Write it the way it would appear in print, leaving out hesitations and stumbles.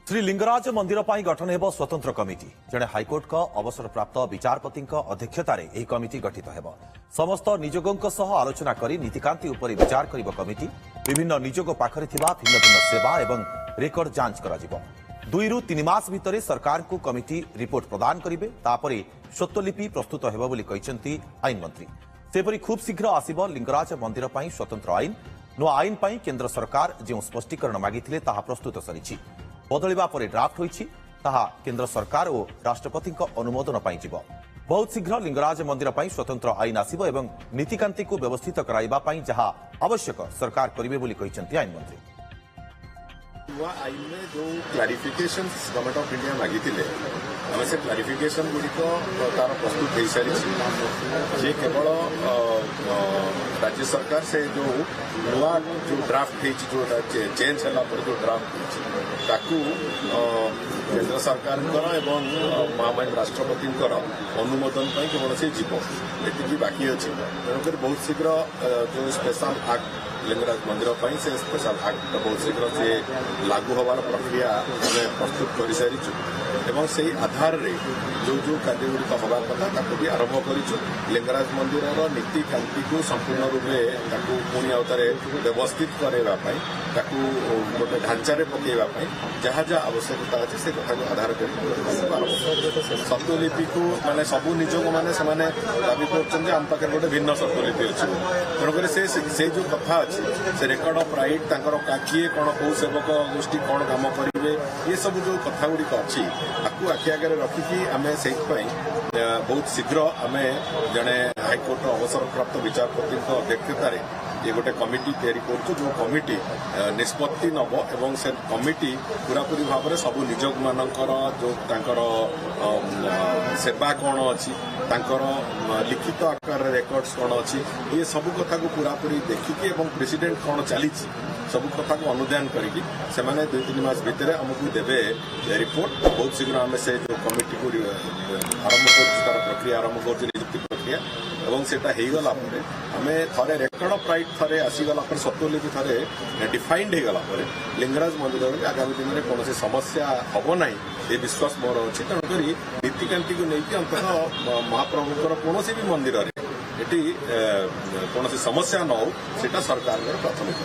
श्री लिंगराज मंदिर पर गठन हेब स्वतंत्र कमिटी जड़े हाइकोर्ट का अवसरप्राप्त विचारपति अध्यक्षतार यह कमिटी गठित हेब समस्त निजोगों सह आलोचना कर नीतिकांति उपर विचार करिब कमिटी विभिन्न निजोग पाखरे थिबा भिन्न भिन्न सेवा एवं रेकर्ड जांच कराजिब 2 ରୁ 3 मास भितर सरकार को कमिटी रिपोर्ट प्रदान करिवे तापरे स्वत्वलिपि प्रस्तुत हेब बोली कहिसेंती आईन मंत्री सेपरि खूब शीघ्र आसिब लिंगराज मंदिर पर स्वतंत्र आईन नुआ आईन पर केंद्र सरकार जो स्पष्टीकरण मागिथिले ताहा प्रस्तुत सरिछि बदलिबा परे ड्राफ्ट होइछि ताहा केंद्र सरकार और राष्ट्रपति अनुमोदन पाई जिवो बहुत शीघ्र लिंगराज मंदिर पर स्वतंत्र आईन आसिबो एवं नीतिकांति को व्यवस्थित कराइबा पई जहा आवश्यक सरकार करिवे बोली कहिसेंती आईन मंत्री नुआ आईन में जो क्लारिफिकेशन गवर्नमेंट ऑफ इंडिया मागी आम से क्लारिफिकेशन गुड़िक तार प्रस्तुत हो सारी ये केवल राज्य सरकार से जो नुआ जो ड्राफ्ट जो चेंज है जो ड्राफ्ट ताकू केंद्र सरकार एवं महामहिम राष्ट्रपति अनुमोदन केवल से जीव ये बाकी अच्छी तेणुक बहुत शीघ्र जो स्पेशल एक्ट लिंगराज मंदिर से स्पेशल एक्ट बहुत शीघ्र से लागू होवार प्रक्रिया हमें प्रस्तुत कर सारी एवं से आधार रे जो जो कार्यगुड़िक हवा कथा भी आरंभ करूँ लिंगराज मंदिर नीतिकांति को संपूर्ण रूपे पुणी आउे व्यवस्थित करवाई गोटे ढांचारे पकईवाई जहाँ जहाँ आवश्यकता अच्छे से कथा को आधार कर स्वत्वलिपि को माने सबू निजोग मैंने दाबी करम पाखे गोटे भिन्न स्वत्वलिपि अच्छे तेणुक से जो कथा अच्छे से रेकर्ड ऑफ राइट किए कौन कौ सेवक गोष्ठी कौन कम करेंगे ये सब जो कथा गुड़िक अच्छी आपको आखि आगे रखिकी आम से बहुत शीघ्र आम जड़े हाइकोर्ट अवसरप्राप्त विचारपति अध्यक्षतार ये गोटे कमिटी तैयारी कर जो कमिटी निष्पत्ति नब एवं से कमिटी पूरापूरी भाव में सबू निजोग मानकर जो सेवा कौन अच्छी लिखित आकार रेकर्ड्स कौन अच्छी ये सब कथा को पूरापूरी देखिकी एवं प्रेसिडेंट कौन चली सब कथा को अनुधान करके 2-3 मास भितर आमको देवे रिपोर्ट बहुत शीघ्र आम से जो कमिटी को आरंभ कर प्रक्रिया आरंभ कर नियुक्ति प्रक्रिया एवं सेटा होगला आम थे रेकर्ड ऑफ राइट थे आसीगला स्वत्वलिपि थे डिफाइंड होगला लिंगराज मंदिर में आगामी दिन में कौन समस्या हम ना ये विश्वास मोर अच्छी तेणुक नीतिकांति को लेकिन अंततः महाप्रभुकर कौन भी मंदिर में ये कौन समस्या न हो सरकार प्राथमिकता।